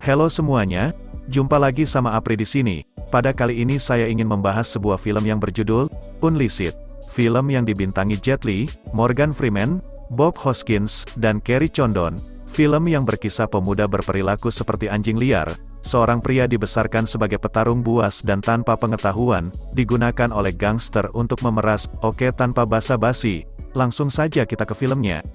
Halo semuanya, jumpa lagi sama Apri di sini. Pada kali ini saya ingin membahas sebuah film yang berjudul Unleashed. Film yang dibintangi Jet Li, Morgan Freeman, Bob Hoskins, dan Kerry Condon. Film yang berkisah pemuda berperilaku seperti anjing liar. Seorang pria dibesarkan sebagai petarung buas dan tanpa pengetahuan, digunakan oleh gangster untuk memeras. Oke, tanpa basa-basi, langsung saja kita ke filmnya.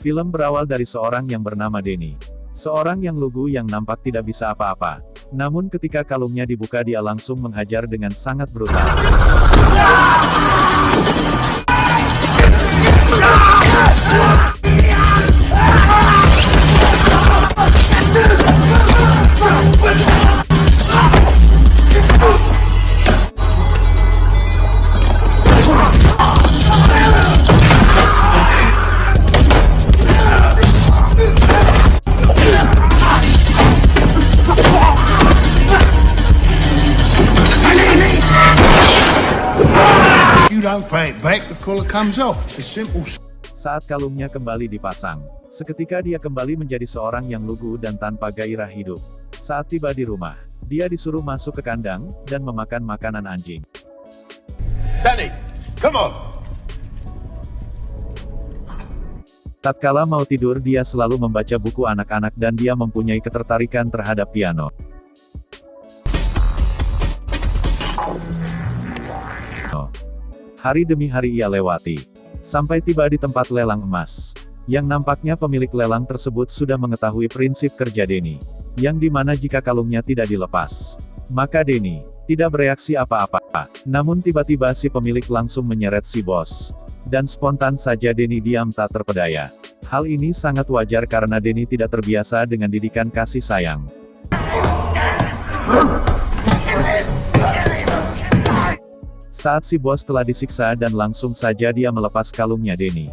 Film berawal dari seorang yang bernama Denny. Seorang yang lugu yang nampak tidak bisa apa-apa. Namun ketika kalungnya dibuka dia langsung menghajar dengan sangat brutal. Don't pay it back, the collar comes off. It's simple. Saat kalungnya kembali dipasang, seketika dia kembali menjadi seorang yang lugu dan tanpa gairah hidup. Saat tiba di rumah, dia disuruh masuk ke kandang, dan memakan makanan anjing. Danny, come on. Tatkala mau tidur dia selalu membaca buku anak-anak dan dia mempunyai ketertarikan terhadap piano. Hari demi hari ia lewati, sampai tiba di tempat lelang emas. Yang nampaknya pemilik lelang tersebut sudah mengetahui prinsip kerja Denny, yang dimana jika kalungnya tidak dilepas, maka Denny tidak bereaksi apa-apa. Namun tiba-tiba si pemilik langsung menyeret si bos. Dan spontan saja Denny diam tak terpedaya. Hal ini sangat wajar karena Denny tidak terbiasa dengan didikan kasih sayang. Saat si bos telah disiksa dan langsung saja dia melepas kalungnya Denny.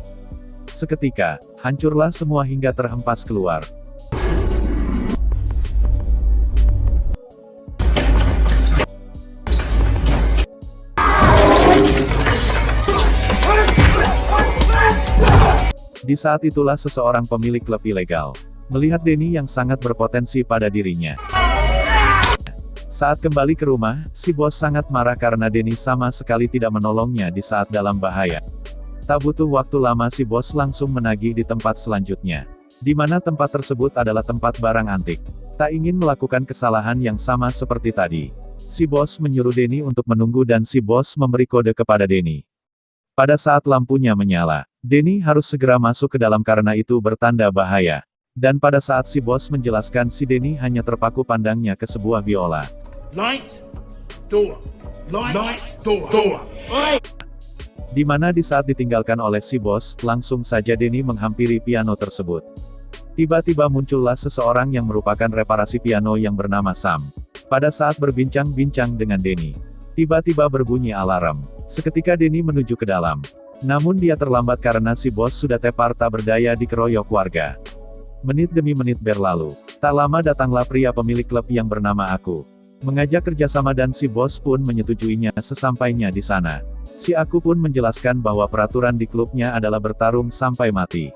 Seketika, hancurlah semua hingga terhempas keluar. Di saat itulah seseorang pemilik klub ilegal melihat Denny yang sangat berpotensi pada dirinya. Saat kembali ke rumah, si bos sangat marah karena Denny sama sekali tidak menolongnya di saat dalam bahaya. Tak butuh waktu lama si bos langsung menagih di tempat selanjutnya. Di mana tempat tersebut adalah tempat barang antik. Tak ingin melakukan kesalahan yang sama seperti tadi. Si bos menyuruh Denny untuk menunggu dan si bos memberi kode kepada Denny. Pada saat lampunya menyala, Denny harus segera masuk ke dalam karena itu bertanda bahaya. Dan pada saat si bos menjelaskan si Denny hanya terpaku pandangnya ke sebuah biola. Light, door. Light, door. Di mana di saat ditinggalkan oleh si bos, langsung saja Denny menghampiri piano tersebut. Tiba-tiba muncullah seseorang yang merupakan reparasi piano yang bernama Sam. Pada saat berbincang-bincang dengan Denny, tiba-tiba berbunyi alarm. Seketika Denny menuju ke dalam. Namun dia terlambat karena si bos sudah tepar tak berdaya dikeroyok warga. Menit demi menit berlalu. Tak lama datanglah pria pemilik klub yang bernama Aku. Mengajak kerjasama dan si bos pun menyetujuinya sesampainya di sana. Si Aku pun menjelaskan bahwa peraturan di klubnya adalah bertarung sampai mati.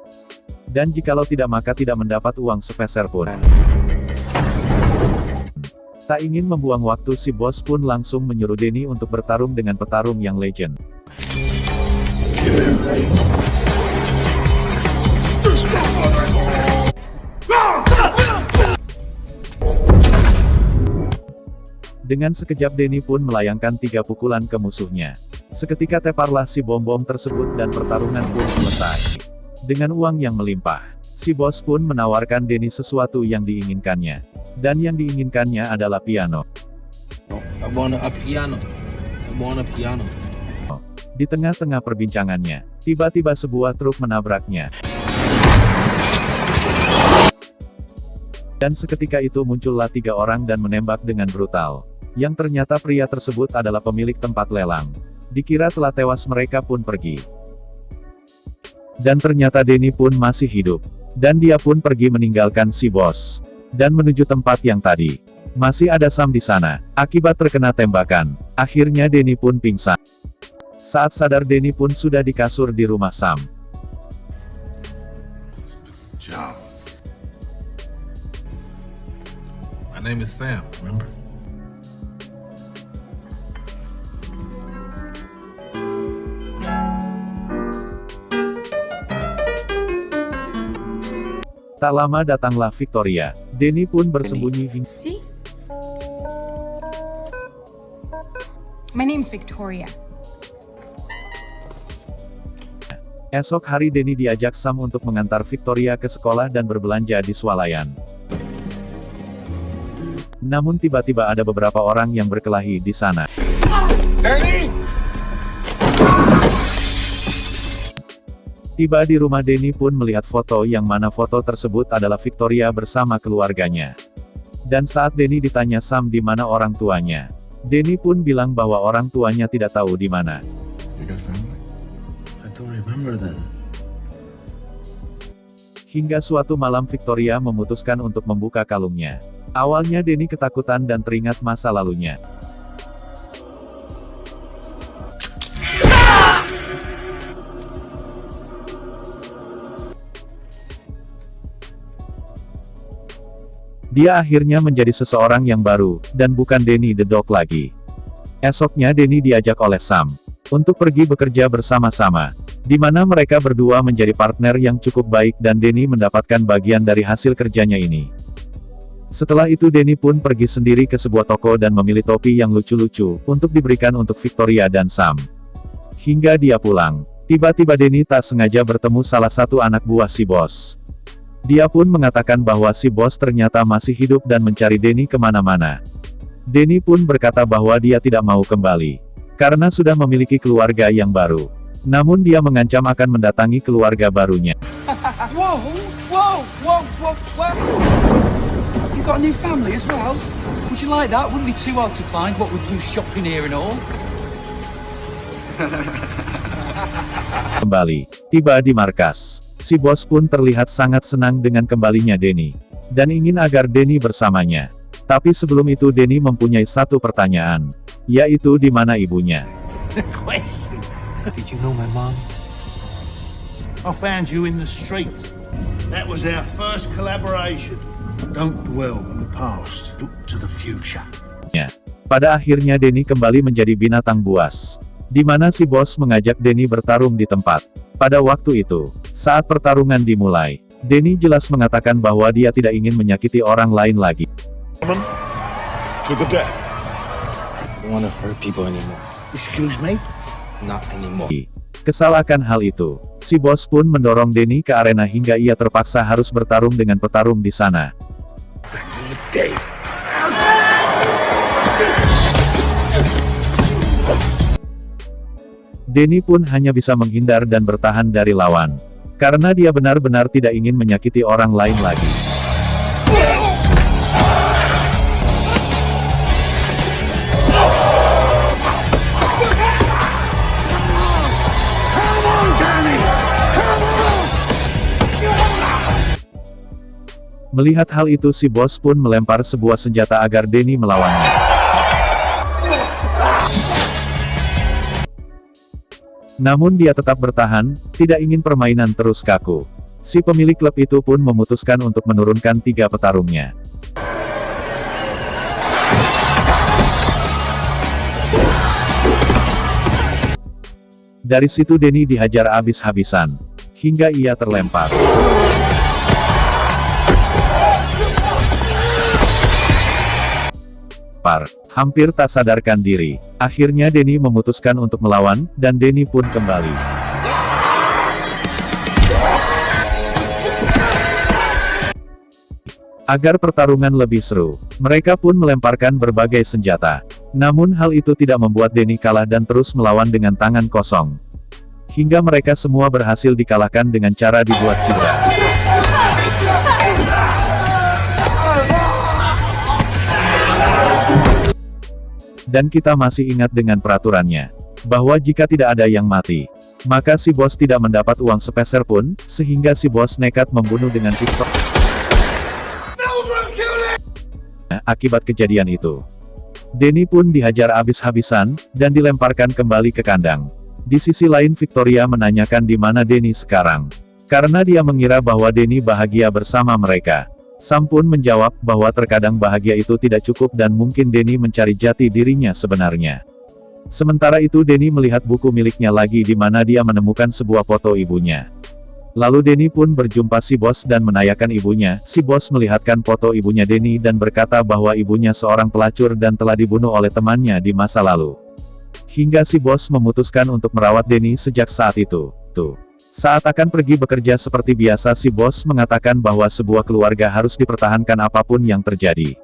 Dan jikalau tidak maka tidak mendapat uang sepeser pun. Tak ingin membuang waktu si bos pun langsung menyuruh Denny untuk bertarung dengan petarung yang legend. Dengan sekejap Denny pun melayangkan 3 pukulan ke musuhnya. Seketika teparlah si bom-bom tersebut dan pertarungan pun selesai. Dengan uang yang melimpah, si bos pun menawarkan Denny sesuatu yang diinginkannya. Dan yang diinginkannya adalah piano. Di tengah-tengah perbincangannya, tiba-tiba sebuah truk menabraknya. Dan seketika itu muncullah 3 orang dan menembak dengan brutal. Yang ternyata pria tersebut adalah pemilik tempat lelang. Dikira telah tewas mereka pun pergi. Dan ternyata Denny pun masih hidup. Dan dia pun pergi meninggalkan si bos. Dan menuju tempat yang tadi. Masih ada Sam di sana. Akibat terkena tembakan. Akhirnya Denny pun pingsan. Saat sadar Denny pun sudah di kasur di rumah Sam. John. My name is Sam, remember? Tak lama datanglah Victoria. Denny pun bersembunyi hingga See? My name's Victoria. esok hari Denny diajak Sam untuk mengantar Victoria ke sekolah dan berbelanja di swalayan. Namun tiba-tiba ada beberapa orang yang berkelahi di sana. Danny! Tiba di rumah Denny pun melihat foto yang mana foto tersebut adalah Victoria bersama keluarganya. Dan saat Denny ditanya Sam di mana orang tuanya, Denny pun bilang bahwa orang tuanya tidak tahu di mana. You got family? I don't remember then. Hingga suatu malam Victoria memutuskan untuk membuka kalungnya. Awalnya Denny ketakutan dan teringat masa lalunya. Dia akhirnya menjadi seseorang yang baru, dan bukan Denny the Dog lagi. Esoknya Denny diajak oleh Sam untuk pergi bekerja bersama-sama, di mana mereka berdua menjadi partner yang cukup baik dan Denny mendapatkan bagian dari hasil kerjanya ini. Setelah itu Denny pun pergi sendiri ke sebuah toko dan memilih topi yang lucu-lucu, untuk diberikan untuk Victoria dan Sam. Hingga dia pulang, tiba-tiba Denny tak sengaja bertemu salah satu anak buah si bos. Dia pun mengatakan bahwa si bos ternyata masih hidup dan mencari Denny kemana-mana. Denny pun berkata bahwa dia tidak mau kembali, karena sudah memiliki keluarga yang baru. Namun dia mengancam akan mendatangi keluarga barunya. Whoa, whoa, whoa, whoa, whoa. You got a new family as well? Would you like that? Wouldn't be too hard to find, what with you shopping here and all. Kembali, tiba di markas. Si bos pun terlihat sangat senang dengan kembalinya Denny, dan ingin agar Denny bersamanya. Tapi sebelum itu Denny mempunyai satu pertanyaan, yaitu di mana ibunya. Question. Did you know my mom? I found you in the street. That was our first collaboration. Don't dwell on the past. Look to the future. Pada akhirnya Denny kembali menjadi binatang buas, di mana si bos mengajak Denny bertarung di tempat. Pada waktu itu, saat pertarungan dimulai, Denny jelas mengatakan bahwa dia tidak ingin menyakiti orang lain lagi. To the death. I don't want to hurt people anymore. Excuse me? Not anymore. Kesal akan hal itu, si bos pun mendorong Denny ke arena hingga ia terpaksa harus bertarung dengan petarung di sana. Dead. Denny pun hanya bisa menghindar dan bertahan dari lawan, karena dia benar-benar tidak ingin menyakiti orang lain lagi. Melihat hal itu si bos pun melempar sebuah senjata agar Denny melawannya. Namun dia tetap bertahan, tidak ingin permainan terus kaku. Si pemilik klub itu pun memutuskan untuk menurunkan 3 petarungnya. Dari situ Denny dihajar habis-habisan, hingga ia terlempar. Hampir tak sadarkan diri. Akhirnya Denny memutuskan untuk melawan, dan Denny pun kembali. Agar pertarungan lebih seru, mereka pun melemparkan berbagai senjata. Namun hal itu tidak membuat Denny kalah dan terus melawan dengan tangan kosong. Hingga mereka semua berhasil dikalahkan dengan cara dibuat cedera. Dan kita masih ingat dengan peraturannya, bahwa jika tidak ada yang mati, maka si bos tidak mendapat uang sepeser pun, sehingga si bos nekat membunuh dengan pistol. Akibat kejadian itu, Denny pun dihajar habis-habisan, dan dilemparkan kembali ke kandang. Di sisi lain Victoria menanyakan di mana Denny sekarang. Karena dia mengira bahwa Denny bahagia bersama mereka. Sam pun menjawab bahwa terkadang bahagia itu tidak cukup dan mungkin Denny mencari jati dirinya sebenarnya. Sementara itu Denny melihat buku miliknya lagi di mana dia menemukan sebuah foto ibunya. Lalu Denny pun berjumpa si bos dan menanyakan ibunya. Si bos melihatkan foto ibunya Denny dan berkata bahwa ibunya seorang pelacur dan telah dibunuh oleh temannya di masa lalu. Hingga si bos memutuskan untuk merawat Denny sejak saat itu. Saat akan pergi bekerja seperti biasa si bos mengatakan bahwa sebuah keluarga harus dipertahankan apapun yang terjadi.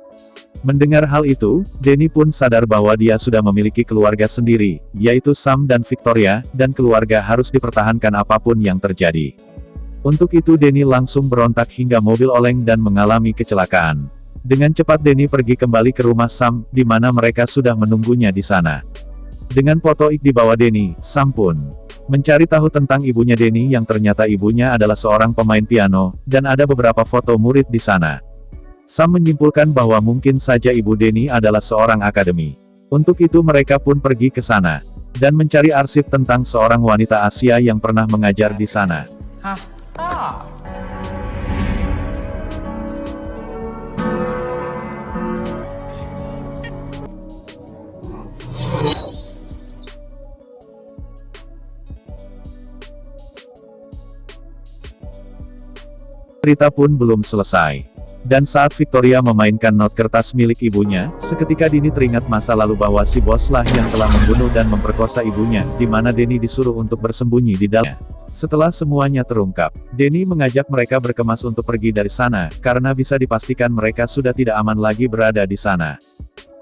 Mendengar hal itu, Denny pun sadar bahwa dia sudah memiliki keluarga sendiri, yaitu Sam dan Victoria, dan keluarga harus dipertahankan apapun yang terjadi. Untuk itu Denny langsung berontak hingga mobil oleng dan mengalami kecelakaan. Dengan cepat Denny pergi kembali ke rumah Sam, di mana mereka sudah menunggunya di sana. Dengan foto di bawah Denny, Sam pun mencari tahu tentang ibunya Denny yang ternyata ibunya adalah seorang pemain piano, dan ada beberapa foto murid di sana. Sam menyimpulkan bahwa mungkin saja ibu Denny adalah seorang akademi. Untuk itu mereka pun pergi ke sana, dan mencari arsip tentang seorang wanita Asia yang pernah mengajar di sana. Cerita pun belum selesai. Dan saat Victoria memainkan not kertas milik ibunya, seketika Denny teringat masa lalu bahwa si boslah yang telah membunuh dan memperkosa ibunya, di mana Denny disuruh untuk bersembunyi di dalamnya. Setelah semuanya terungkap, Denny mengajak mereka berkemas untuk pergi dari sana, karena bisa dipastikan mereka sudah tidak aman lagi berada di sana.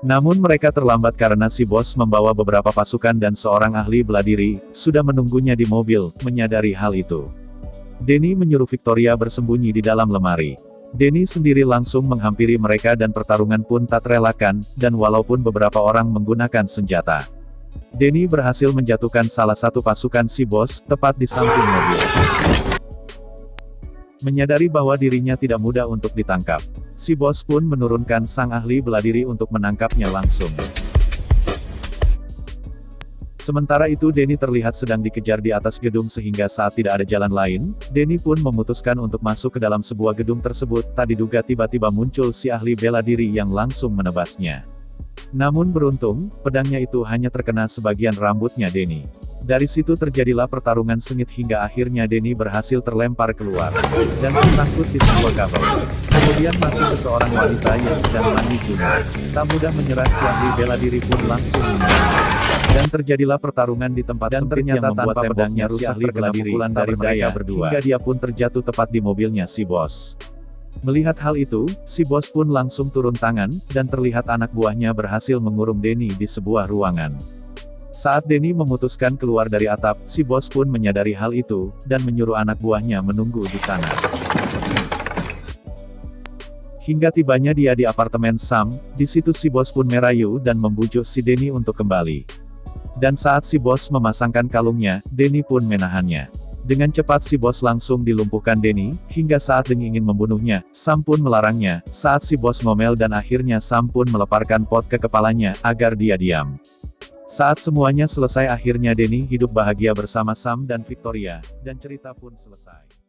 Namun mereka terlambat karena si bos membawa beberapa pasukan dan seorang ahli bela diri, sudah menunggunya di mobil. Menyadari hal itu, Denny menyuruh Victoria bersembunyi di dalam lemari. Denny sendiri langsung menghampiri mereka dan pertarungan pun tak terelakkan, dan walaupun beberapa orang menggunakan senjata, Denny berhasil menjatuhkan salah satu pasukan si bos, tepat di samping mobil. Menyadari bahwa dirinya tidak mudah untuk ditangkap, si bos pun menurunkan sang ahli bela diri untuk menangkapnya langsung. Sementara itu Denny terlihat sedang dikejar di atas gedung sehingga saat tidak ada jalan lain, Denny pun memutuskan untuk masuk ke dalam sebuah gedung tersebut. Tak diduga tiba-tiba muncul si ahli bela diri yang langsung menebasnya. Namun beruntung, pedangnya itu hanya terkena sebagian rambutnya Denny. Dari situ terjadilah pertarungan sengit hingga akhirnya Denny berhasil terlempar keluar, dan tersangkut di sebuah kabel. Kemudian masuk ke seorang wanita yang sedang mandi junub. Tak mudah menyerah si ahli bela diri pun langsung menyerang. Dan terjadilah pertarungan di tempat sempit yang membuat pedangnya rusak terkena pukulan dari mereka berdua, hingga dia pun terjatuh tepat di mobilnya si bos. Melihat hal itu, si bos pun langsung turun tangan, dan terlihat anak buahnya berhasil mengurung Denny di sebuah ruangan. Saat Denny memutuskan keluar dari atap, si bos pun menyadari hal itu, dan menyuruh anak buahnya menunggu di sana. Hingga tibanya dia di apartemen Sam, di situ si bos pun merayu dan membujuk si Denny untuk kembali. Dan saat si bos memasangkan kalungnya, Denny pun menahannya. Dengan cepat si bos langsung dilumpuhkan Denny, hingga saat Denny ingin membunuhnya, Sam pun melarangnya. Saat si bos ngomel dan akhirnya Sam pun meleparkan pot ke kepalanya, agar dia diam. Saat semuanya selesai akhirnya Denny hidup bahagia bersama Sam dan Victoria, dan cerita pun selesai.